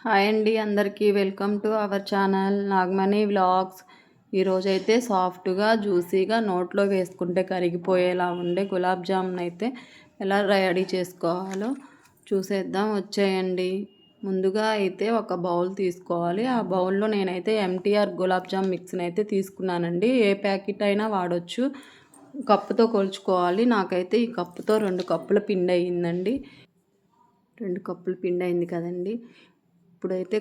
Hi అండి, అందరికీ welcome to our channel Nagamani vlogs. ఈరోజైతే సాఫ్ట్గా జ్యూసీగా నోట్లో వేసుకుంటే కరిగిపోయేలా ఉండే గులాబ్ జామున్ అయితే ఎలా రెడీ చేసుకోవాలో చూసేద్దాం, వచ్చేయండి. ముందుగా అయితే ఒక బౌల్ తీసుకోవాలి. ఆ బౌల్లో నేనైతే ఎంటీఆర్ గులాబ్ జామ్ మిక్స్ని అయితే తీసుకున్నానండి. ఏ ప్యాకెట్ అయినా వాడచ్చు. కప్పుతో కొలుచుకోవాలి. నాకైతే ఈ కప్పుతో 2 కప్పుల పిండి అయ్యిందండి. 2 కప్పుల పిండి అయింది కదండి. ఇప్పుడైతే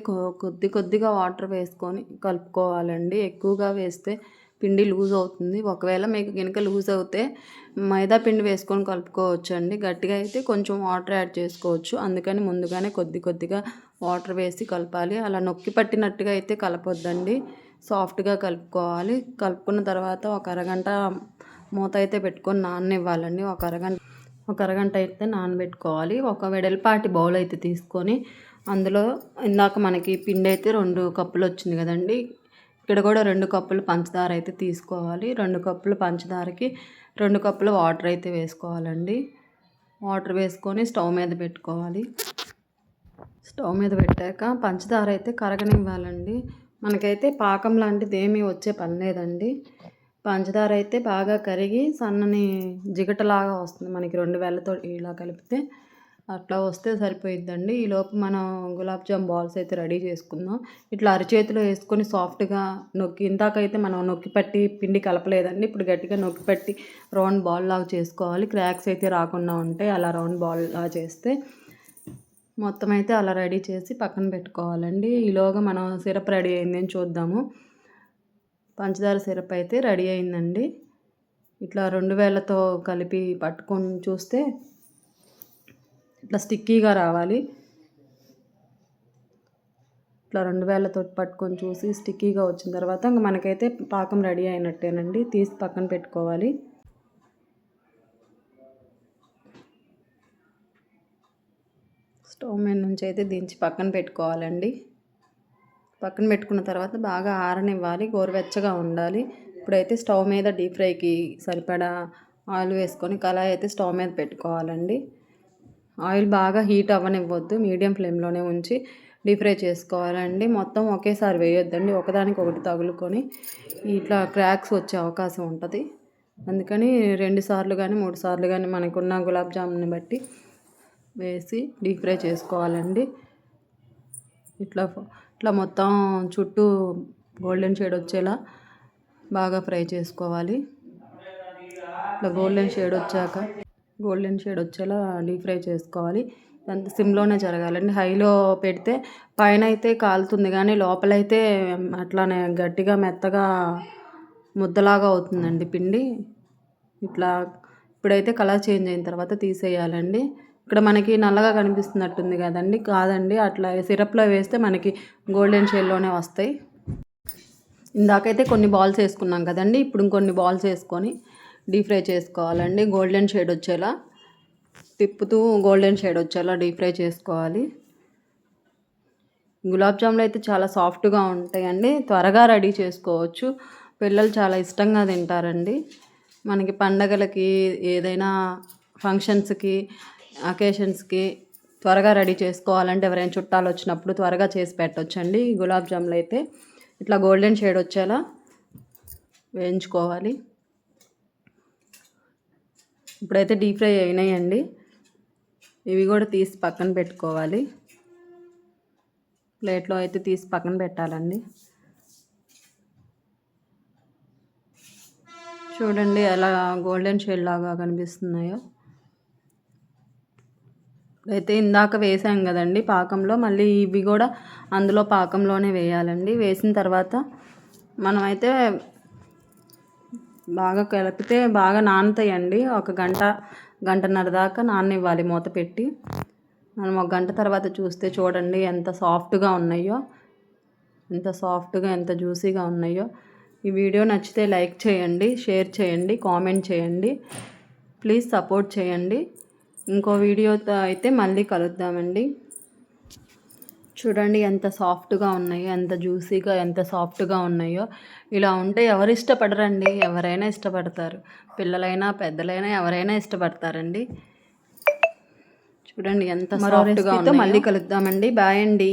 కొద్దిగా వాటర్ వేసుకొని కలుపుకోవాలండి. ఎక్కువగా వేస్తే పిండి లూజ్ అవుతుంది. ఒకవేళ మీకు కనుక లూజ్ అవుతే మైదా పిండి వేసుకొని కలుపుకోవచ్చు అండి. గట్టిగా అయితే కొంచెం వాటర్ యాడ్ చేసుకోవచ్చు. అందుకని ముందుగానే కొద్దిగా వాటర్ వేసి కలపాలి. అలా నొక్కి పట్టినట్టుగా అయితే కలపొద్దండి. సాఫ్ట్గా కలుపుకోవాలి. కలుపుకున్న తర్వాత ఒక అరగంట మూత అయితే పెట్టుకొని నాననివ్వాలండి. ఒక అరగంట అయితే నానబెట్టుకోవాలి. ఒక వెడల్పాటి బౌల్ అయితే తీసుకొని అందులో ఇందాక మనకి పిండి అయితే 2 కప్పులు వచ్చింది కదండి. ఇక్కడ కూడా 2 కప్పులు పంచదార అయితే తీసుకోవాలి. 2 కప్పులు పంచదారకి 2 కప్పులు వాటర్ అయితే వేసుకోవాలండి. వాటర్ వేసుకొని స్టవ్ మీద పెట్టుకోవాలి. స్టవ్ మీద పెట్టాక పంచదార అయితే కరగనివ్వాలండి. మనకైతే పాకం లాంటిది ఏమీ వచ్చే పని లేదండి. పంచదార అయితే బాగా కరిగి సన్నని జిగటలాగా వస్తుంది. మనకి 2 వేళ్ళతో ఇలా కలిపితే అట్లా వస్తే సరిపోయిద్దండి. ఈలోపు మనం గులాబ్ జామ్ బాల్స్ అయితే రెడీ చేసుకుందాం. ఇట్లా అరచేతిలో వేసుకొని సాఫ్ట్గా నొక్కి, ఇందాకైతే మనం నొక్కి పట్టి పిండి కలపలేదండి. ఇప్పుడు గట్టిగా నొక్కి పట్టి రౌండ్ బాల్ లాగా చేసుకోవాలి. క్రాక్స్ అయితే రాకుండా ఉంటాయి. అలా రౌండ్ బాల్ లాగా చేస్తే మొత్తం అయితే అలా రెడీ చేసి పక్కన పెట్టుకోవాలండి. ఈలోగా మనం సిరప్ రెడీ అయిందని చూద్దాము. పంచదార సిరప్ అయితే రెడీ అయిందండి. ఇట్లా 2 వేళ్ళతో కలిపి పట్టుకొని చూస్తే ఇట్లా స్టిక్కీగా రావాలి. ఇట్లా 2 వేళ్ళతో పట్టుకొని చూసి స్టిక్కీగా వచ్చిన తర్వాత ఇంక మనకైతే పాకం రెడీ అయినట్టేనండి. తీసి పక్కన పెట్టుకోవాలి. స్టవ్ మీద నుంచి అయితే దించి పక్కన పెట్టుకోవాలండి. పక్కన పెట్టుకున్న తర్వాత బాగా ఆరనివ్వాలి. గోరువెచ్చగా ఉండాలి. ఇప్పుడైతే స్టవ్ మీద డీప్ ఫ్రైకి సరిపడా ఆయిల్ వేసుకొని కళాయి అయితే స్టవ్ మీద పెట్టుకోవాలండి. ఆయిల్ బాగా హీట్ అవ్వనివ్వద్దు. మీడియం ఫ్లేమ్లోనే ఉంచి డీప్ ఫ్రై చేసుకోవాలండి. మొత్తం ఒకేసారి వేయొద్దండి. ఒకదానికి ఒకటి తగులుకొని ఇట్లా క్రాక్స్ వచ్చే అవకాశం ఉంటుంది. అందుకని 2 సార్లు కానీ 3 సార్లు కానీ మనకున్న గులాబ్ జామున్ని బట్టి వేసి డీప్ ఫ్రై చేసుకోవాలండి. ఇట్లా మొత్తం చుట్టూ గోల్డెన్ షేడ్ వచ్చేలా బాగా ఫ్రై చేసుకోవాలి. ఇట్లా గోల్డెన్ షేడ్ వచ్చేలా డీప్ ఫ్రై చేసుకోవాలి. అంత సిమ్లోనే జరగాలండి. హైలో పెడితే పైన అయితే కాలుతుంది కానీ లోపలైతే అట్లానే గట్టిగా మెత్తగా ముద్దలాగా అవుతుందండి పిండి. ఇప్పుడైతే కలర్ చేంజ్ అయిన తర్వాత తీసేయాలండి. ఇక్కడ మనకి నల్లగా కనిపిస్తున్నట్టుంది కదండి, కాదండి. అట్లా సిరప్లో వేస్తే మనకి గోల్డెన్ షేడ్లోనే వస్తాయి. ఇందాకైతే కొన్ని బాల్స్ వేసుకున్నాం కదండి. ఇప్పుడు ఇంకొన్ని బాల్స్ వేసుకొని డీప్ ఫ్రై చేసుకోవాలండి. గోల్డెన్ షేడ్ వచ్చేలా తిప్పుతూ గోల్డెన్ షేడ్ వచ్చేలా డీప్ ఫ్రై చేసుకోవాలి. గులాబ్ జాములు అయితే చాలా సాఫ్ట్గా ఉంటాయండి. త్వరగా రెడీ చేసుకోవచ్చు. పిల్లలు చాలా ఇష్టంగా తింటారండి. మనకి పండగలకి, ఏదైనా ఫంక్షన్స్కి, అకేషన్స్కి త్వరగా రెడీ చేసుకోవాలంటే ఎవరైనా చుట్టాలు వచ్చినప్పుడు త్వరగా చేసి పెట్టొచ్చండి. గులాబ్ జాములు అయితే ఇట్లా గోల్డెన్ షేడ్ వచ్చేలా వేయించుకోవాలి. ఇప్పుడైతే డీప్ ఫ్రై అయినాయండి. ఇవి కూడా తీసి పక్కన పెట్టుకోవాలి. ప్లేట్లో అయితే తీసి పక్కన పెట్టాలండి. చూడండి ఎలా గోల్డెన్ షేడ్ లాగా కనిపిస్తున్నాయో. అయితే ఇందాక వేసాం కదండి పాకంలో, మళ్ళీ ఇవి కూడా అందులో పాకంలోనే వేయాలండి. వేసిన తర్వాత మనమైతే బాగా కలిపితే బాగా నానుతాయండి. ఒక గంటన్నర దాకా నాననివ్వాలి మూత పెట్టి. మనం 1 గంట తర్వాత చూస్తే చూడండి ఎంత సాఫ్ట్గా ఉన్నాయో, ఎంత జ్యూసీగా ఉన్నాయో. ఈ వీడియో నచ్చితే లైక్ చేయండి, షేర్ చేయండి, కామెంట్ చేయండి. ప్లీజ్ సపోర్ట్ చేయండి. ఇంకో వీడియోతో అయితే మళ్ళీ కలుద్దామండి. చూడండి ఎంత సాఫ్ట్గా ఉన్నాయో, ఎంత జ్యూసీగా, ఎంత సాఫ్ట్గా ఉన్నాయో. ఇలా ఉంటే ఎవరు ఇష్టపడరండి? ఎవరైనా ఇష్టపడతారు. పిల్లలైనా పెద్దలైనా ఎవరైనా ఇష్టపడతారండి. చూడండి ఎంత సాఫ్ట్గా ఉన్నాయో. మళ్ళీ కలుద్దామండి. బాయ్ అండి.